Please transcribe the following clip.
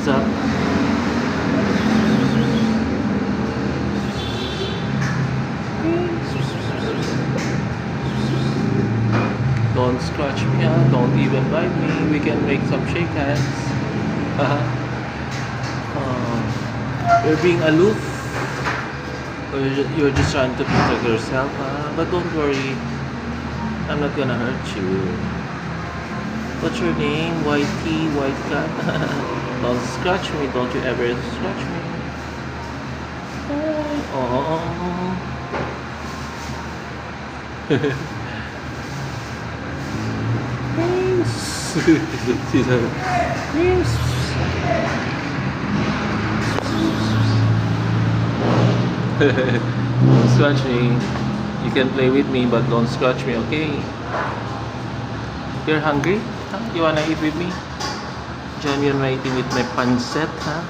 What's up? Don't scratch me, don't even bite me. We can make some shake hands. You're being aloof. Or you're just trying to protect yourself. But don't worry. I'm not gonna hurt you. What's your name? Whitey, White Cat? Don't scratch me. Don't you ever scratch me. Oh. Don't scratch me. You can play with me, but don't scratch me, okay? You're hungry? Huh? You wanna eat with me? John, you're eating with my pancit, huh?